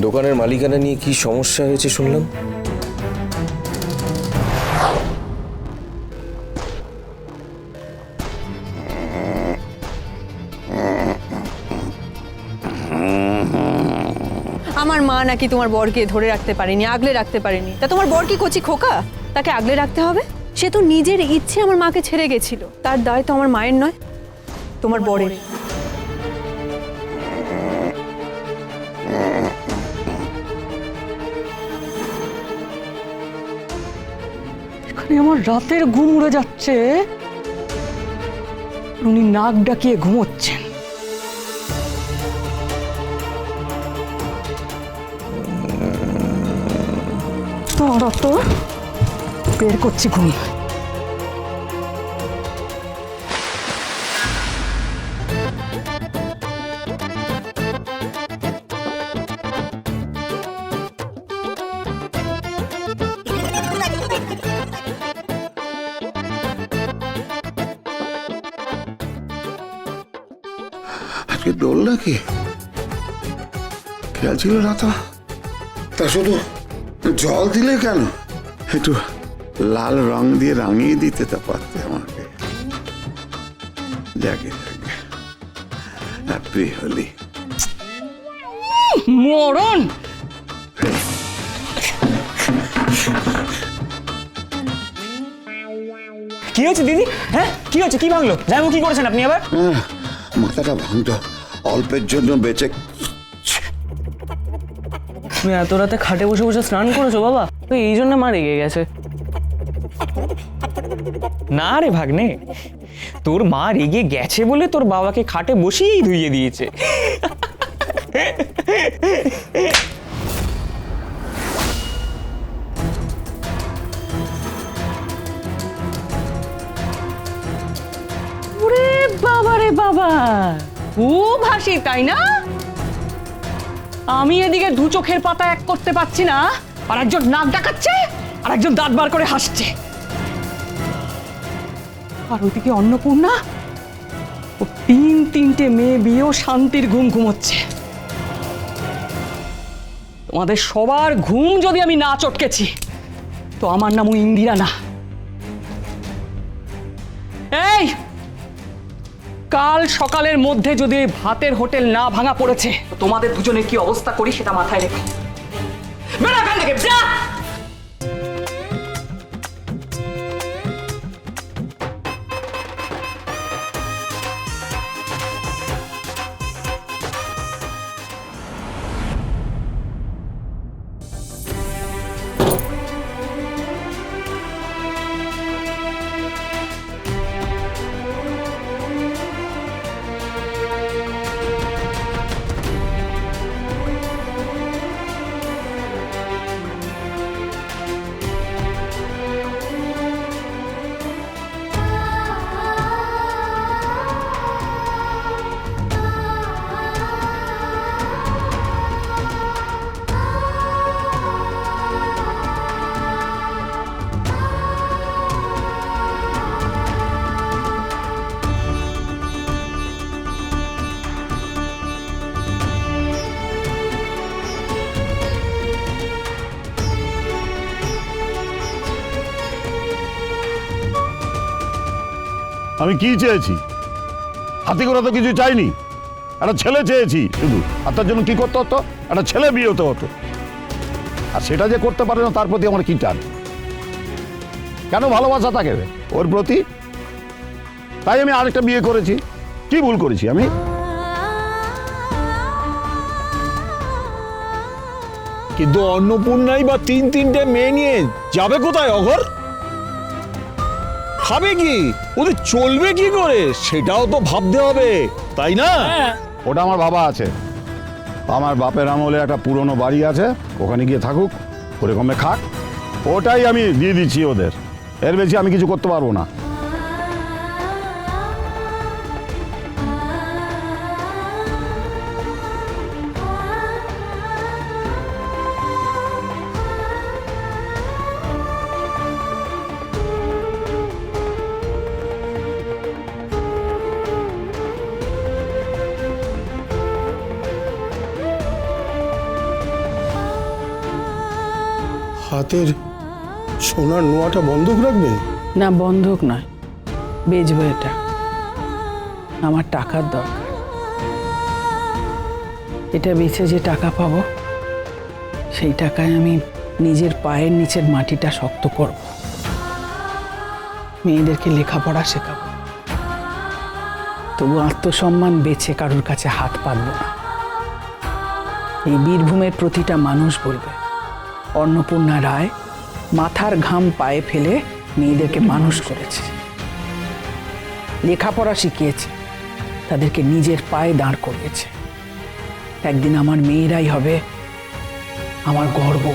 দোকানের মালিকানা নিয়ে কি সমস্যা হয়েছে শুনলাম। আমার মা নাকি তোমার বরকে ধরে রাখতে পারেনি, আগলে রাখতে পারেনি। তা তোমার বর কি কচি খোকা, তাকে আগলে রাখতে হবে? সে তো নিজের ইচ্ছে আমার মাকে ছেড়ে গেছিল, তার দায় তো আমার মায়ের নয়, তোমার বরের। এখানে আমার রাতের ঘুম উড়ে যাচ্ছে, উনি নাক ডাকিয়ে ঘুমোচ্ছেন। তো বের করছি ঘুম। আজকে দোল নাকি? খেয়াল ছিল না তো। তা শুধু জল দিলে কেন? একটু লাল রং দিয়ে রাঙিয়ে দিতে তা পারতে আমাকে। যাকে যাকে, হ্যাপি হোলি। মরণ! কি হয়েছে দিদি? হ্যাঁ কি হয়েছে? কি ভাঙলো? জামাইবাবু কি করেছেন আপনি আবার? মাথাটা ভাঙত, অল্পের জন্য বেঁচে। তুমি এত রাতে খাটে বসে বসে স্নান করেছো বাবা? তো এই জন্য মা রেগে গেছে। না রে ভাগ্নে, তোর মা রেগে গেছে বলে তোর বাবাকে খাটে বসিয়েই ধুইয়ে দিয়েছে। ওরে বাবা রে বাবা, খুব হাসি তাই না? আমি এদিকে দু চোখের পাতা এক করতে পারছি না, আর একজন নাক ডাকাচ্ছে আর একজন দাঁত বার করে হাসছে। আর ওইদিকে অন্নপূর্ণা, ও তিনটে মেয়ে বিয়েও শান্তির ঘুম ঘুমোচ্ছে। তোমাদের সবার ঘুম যদি আমি না চটকেছি তো আমার নামও ইন্দিরা না। এই কাল সকালের মধ্যে যদি ভাতের হোটেল না ভাঙা পড়েছে তো তোমাদের দুজনের কি অবস্থা করি সেটা মাথায় রেখো। বেরো এখান থেকে, যা! আমি কি চেয়েছি? হাতি ঘোড়া তো কিছু চাইনি, একটা ছেলে চেয়েছি শুধু। আর তার জন্য কি করতে হতো? একটা ছেলে বিয়ে হতে হতো। আর সেটা যে করতে পারে না তার প্রতি আমার কি টান, কেন ভালোবাসা থাকে ওর প্রতি? তাই আমি আরেকটা বিয়ে করেছি। কি ভুল করেছি আমি? কিন্তু অন্নপূর্ণাই বা তিনটে মেয়ে নিয়ে যাবে কোথায় অঘর? খাবে কি? ওদের চলবে কি করে সেটাও তো ভাবতে হবে, তাই না? ওটা আমার বাবা আছে, আমার বাপের আমলে একটা পুরনো বাড়ি আছে, ওখানে গিয়ে থাকুক, করে কমে খাক। ওটাই আমি দিয়ে দিচ্ছি ওদের, এর বেশি আমি কিছু করতে পারবো না। হাতের সোনার নোয়াটা বন্ধক রাখবেন? না, বন্ধক নয়, বেচবো এটা। আমার টাকার দরকার। এটা বেচে যে টাকা পাবো, সেই টাকায় আমি নিজের পায়ের নিচের মাটিটা শক্ত করব, মেয়েদেরকে লেখাপড়া শেখাবো। তবু আত্মসম্মান বেচে কারোর কাছে হাত পাতব না। এই বীরভূমের প্রতিটা মানুষ বলবে, অন্নপূর্ণা রায় মাথার ঘাম পায়ে ফেলে মেয়েদেরকে মানুষ করেছে, লেখাপড়া শিখিয়েছে, তাদেরকে নিজের পায়ে দাঁড় করিয়েছে। একদিন আমার মেয়েরাই হবে আমার গর্ব।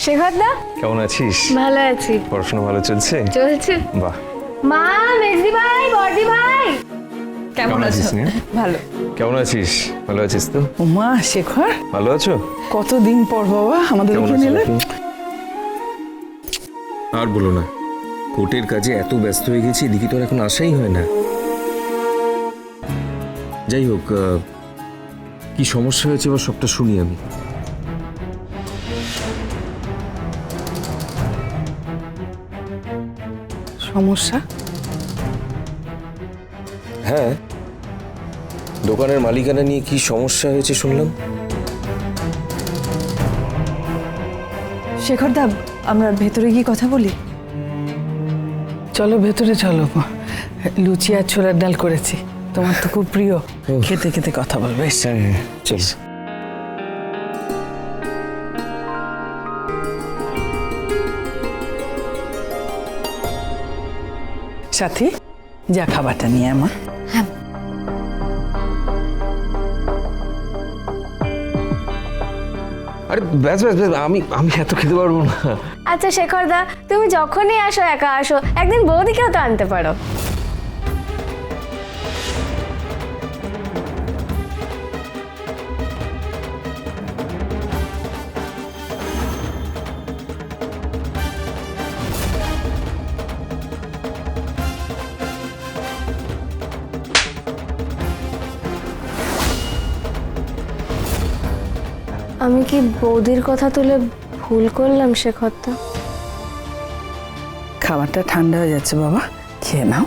শেখরদা, কেমন আছিস? ভালো আছি। পড়াশোনা ভালো চলছে? চলছে। বাহ। মা, মেজদি ভাই, বড়দি ভাই, কেমন আছো? স্নেহা? ভালো। কেমন আছিস? ভালো আছিস তো? উমা, শেখর, ভালো আছো? কতদিন পর বাবা আমাদের কেমন এখানে আছো এলে। আপনি? আর বলো না, কোর্টের কাজে এত ব্যস্ত হয়ে গেছি, এদিকে তো আর এখন আসাই হয় না। যাই হোক, কি সমস্যা হয়েছে এবার সবটা শুনি আমি। সমস্যা? হ্যাঁ, দোকানের মালিকানা নিয়ে কি সমস্যা হয়েছে শুনলাম। শেখরদা, আমরা ভেতরে গিয়ে কথা বলি। চলো ভেতরে চলো, লুচি আর ছোলার ডাল করেছি, তোমার তো খুব প্রিয়। খেতে খেতে কথা বলবে। হ্যাঁ, চল। সাথী, যা খাবারটা নিয়ে আমার। আরে ব্যাস ব্যাস ব্যাস, আমি আমি এত খেতে পারবো না। আচ্ছা শেখরদা, তুমি যখনই আসো একা আসো, একদিন বৌদিকেও তো আনতে পারো। আমি কি বৌদির কথা তুলে ভুল করলাম শেখরদা? খাবারটা ঠান্ডা হয়ে যাচ্ছে বাবা, খেয়ে নাও।